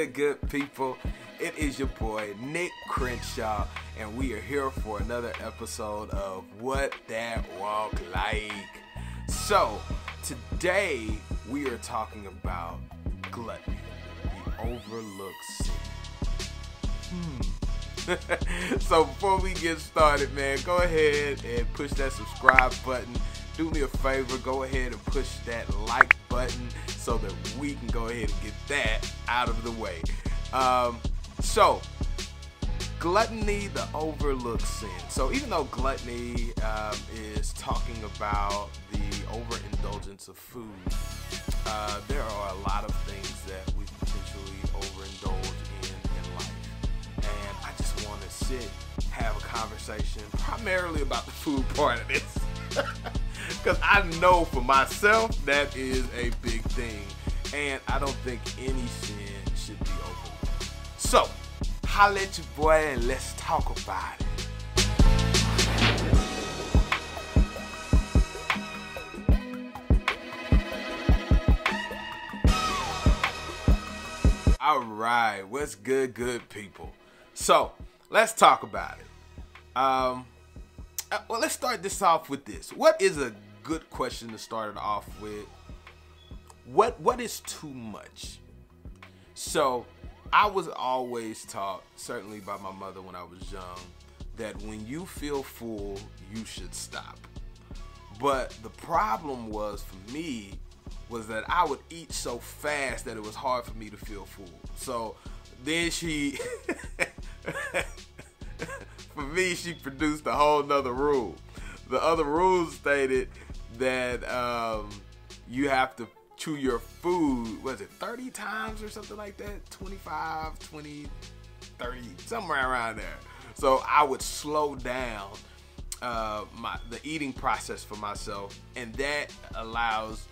good people? It is your boy Nick Crenshaw, and we are here for another episode of What That Walk Like. So today we are talking about gluttony, the overlooked sin. So before we get started, man, go ahead and push that subscribe button. Do me a favor, go ahead and push that like button so that we can go ahead and get that out of the way. So gluttony, the overlooked sin. So even though gluttony is talking about the overindulgence of food, there are a lot of things that we potentially overindulge in life. And I just want to have a conversation primarily about the food part of this. Because I know for myself that is a big thing. And I don't think any sin should be overlooked. So, holla at your boy and let's talk about it. Alright, what's good people? So, let's talk about it. Well, let's start this off with this. What is a good question to start it off with? What is too much? So, I was always taught, certainly by my mother when I was young, that when you feel full, you should stop. But the problem was for me was that I would eat so fast that it was hard for me to feel full. So then she, for me, she produced a whole nother rule. The other rule stated that you have to chew your food, was it 30 times or something like that? 25, 20, 30, somewhere around there. So I would slow down the eating process for myself, and that allows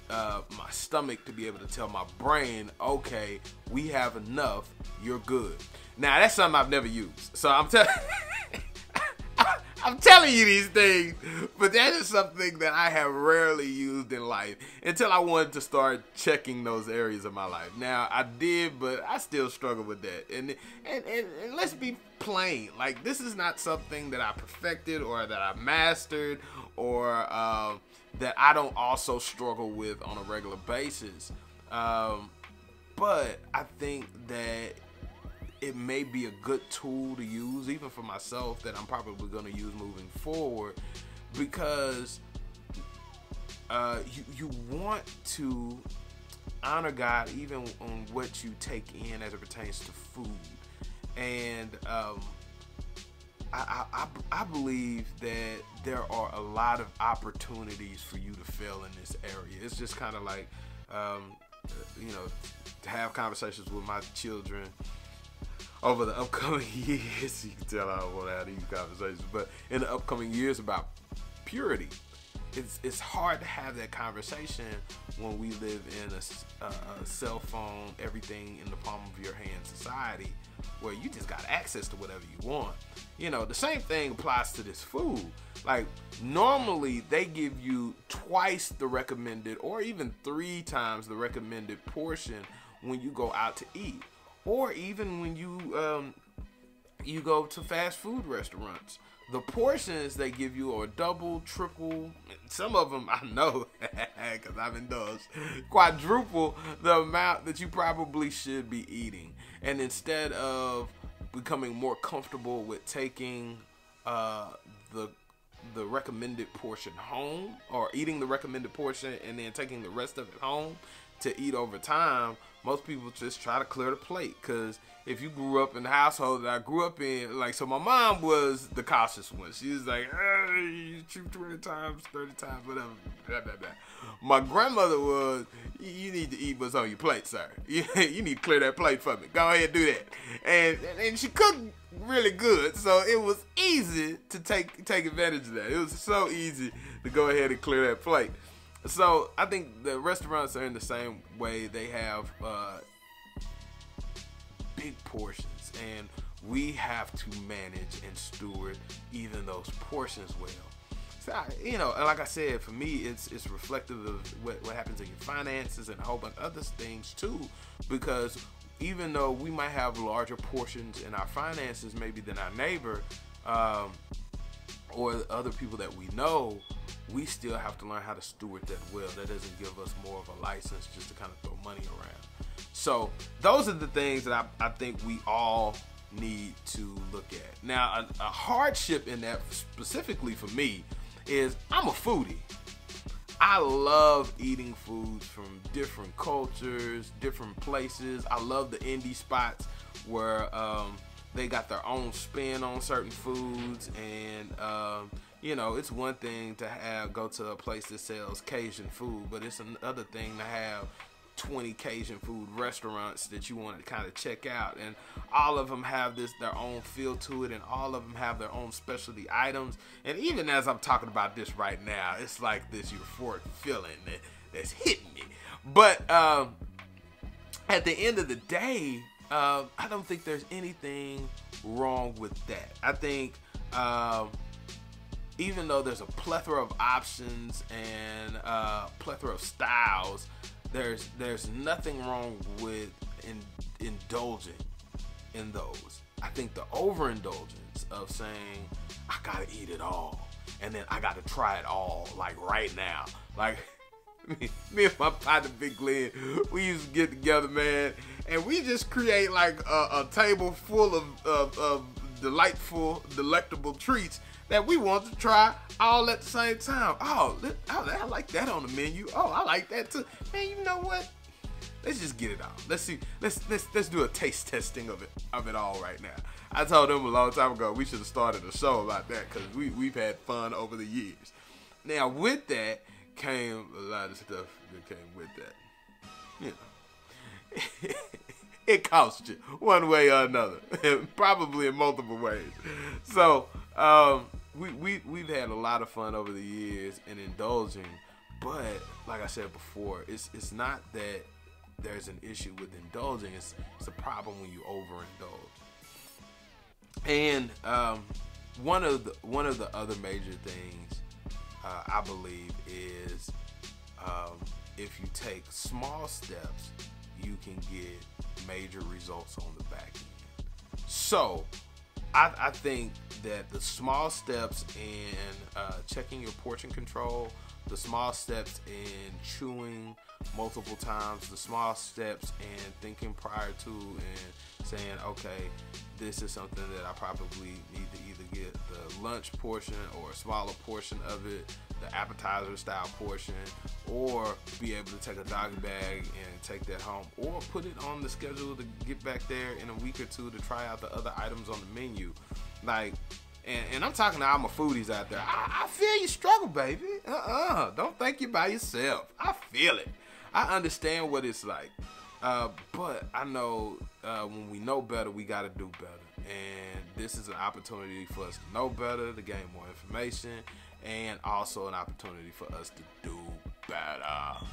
my stomach to be able to tell my brain, okay, we have enough, you're good. Now that's something I've never used, so I'm telling you these things, but that is something that I have rarely used in life until I wanted to start checking those areas of my life. Now I did, but I still struggle with that. And let's be plain, like this is not something that I perfected or that I mastered or that I don't also struggle with on a regular basis. But I think that it may be a good tool to use, even for myself, that I'm probably going to use moving forward, because you want to honor God even on what you take in as it pertains to food. And I believe that there are a lot of opportunities for you to fail in this area. It's just kind of like, to have conversations with my children over the upcoming years. You can tell I don't want to have these conversations, but in the upcoming years about purity. It's hard to have that conversation when we live in a cell phone, everything in the palm of your hand society, where you just got access to whatever you want. The same thing applies to this food. Like normally they give you twice the recommended or even 3 times the recommended portion when you go out to eat. Or even when you go to fast food restaurants, the portions they give you are double, triple, some of them I know because I've indulged, quadruple the amount that you probably should be eating. And instead of becoming more comfortable with taking the recommended portion home, or eating the recommended portion and then taking the rest of it home to eat over time, most people just try to clear the plate. Because if you grew up in the household that I grew up in, like, so my mom was the cautious one. She was like, you chew 20 times, 30 times, whatever, blah, blah, blah. My grandmother was, you need to eat what's on your plate, sir. You need to clear that plate for me. Go ahead and do that. And she cooked really good, so it was easy to take advantage of that. It was so easy to go ahead and clear that plate. So I think the restaurants are in the same way. They have big portions, and we have to manage and steward even those portions well. So, and like I said, for me, it's reflective of what happens in your finances and a whole bunch of other things too, because even though we might have larger portions in our finances maybe than our neighbor, or other people that we know, we still have to learn how to steward that well. That doesn't give us more of a license just to kind of throw money around. So those are the things that I think we all need to look at. Now, a hardship in that specifically for me is I'm a foodie. I love eating foods from different cultures, different places. I love the indie spots where they got their own spin on certain foods, and you know, it's one thing to go to a place that sells Cajun food, but it's another thing to have 20 Cajun food restaurants that you want to kind of check out, and all of them have their own feel to it, and all of them have their own specialty items. And even as I'm talking about this right now, it's like this euphoric feeling that's hitting me. But at the end of the day, I don't think there's anything wrong with that. I think even though there's a plethora of options and a plethora of styles, there's nothing wrong with indulging in those. I think the overindulgence of saying, I gotta eat it all, and then I gotta try it all, like right now. Like, me and my partner Big Glenn, we used to get together, man, and we just create like a table full of delectable treats that we want to try all at the same time. Oh, I like that on the menu. Oh, I like that too. Man, you know what? Let's just get it on. Let's see. Let's do a taste testing of it all right now. I told them a long time ago we should have started a show about that, because we've had fun over the years. Now with that came a lot of stuff that came with that. You know, it costs you one way or another, probably in multiple ways. So we've had a lot of fun over the years in indulging, but like I said before, it's not that there's an issue with indulging. It's a problem when you overindulge. And one of the other major things I believe is if you take small steps, you can get major results on the back end. So I think that the small steps in checking your portion control, the small steps in chewing multiple times, the small steps in thinking prior to and saying, okay, this is something that I probably need to either get the lunch portion or a smaller portion of it, the appetizer style portion, or be able to take a doggy bag and take that home, or put it on the schedule to get back there in a week or two to try out the other items on the menu. Like, and I'm talking to all my foodies out there. I feel you struggle, baby. Don't think you're by yourself. I feel it. I understand what it's like. But I know when we know better, we got to do better. And this is an opportunity for us to know better, to gain more information, and also an opportunity for us to do better.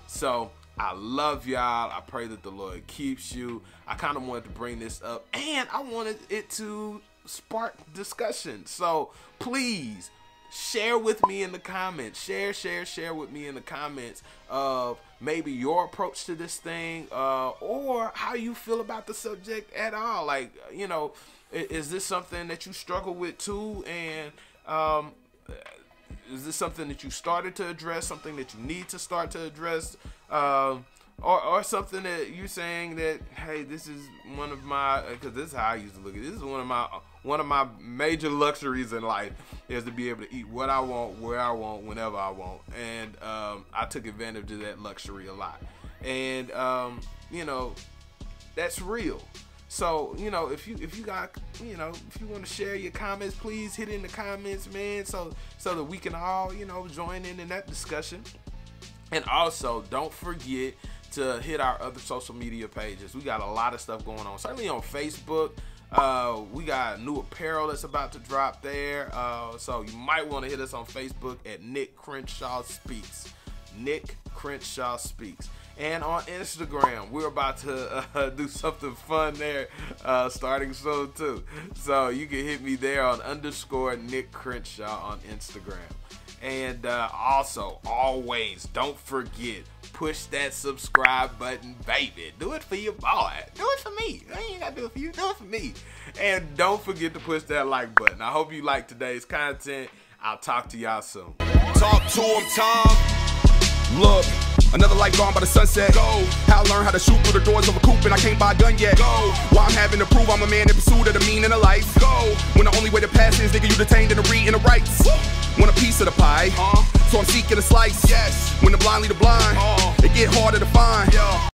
So I love y'all. I pray that the Lord keeps you. I kind of wanted to bring this up, and I wanted it to spark discussion. So please share with me in the comments. Share with me in the comments of maybe your approach to this thing, or how you feel about the subject at all. Like, you know, is this something that you struggle with too? And is this something that you started to address, something that you need to start to address, or something that you're saying that, hey, this is one of my, because this is how I used to look at it. This is one of my major luxuries in life, is to be able to eat what I want, where I want, whenever I want. And I took advantage of that luxury a lot. And you know, that's real. So, you know, if you got, you know, if you want to share your comments, please hit in the comments, man, so that we can all, you know, join in that discussion. And also, don't forget to hit our other social media pages. We got a lot of stuff going on. Certainly on Facebook. We got new apparel that's about to drop there. So you might want to hit us on Facebook at Nick Crenshaw Speaks. Nick Crenshaw Speaks. And on Instagram, we're about to do something fun there, starting soon too. So you can hit me there on _ Nick Crenshaw on Instagram. And also, always, don't forget, push that subscribe button, baby. Do it for your boy. Do it for me. I ain't gotta do it for you. Do it for me. And don't forget to push that like button. I hope you like today's content. I'll talk to y'all soon. Talk to him, Tom. Look, another light gone by the sunset. Go. How I learn how to shoot through the doors of a coupe and I can't buy a gun yet. Go. Why I'm having to prove I'm a man in pursuit of the meaning of life. Go. When the only way to pass is, nigga, you detained in the reading the rights. Want a piece of the pie, so I'm seeking a slice. Yes. When the blind lead the blind, it get harder to find. Yeah.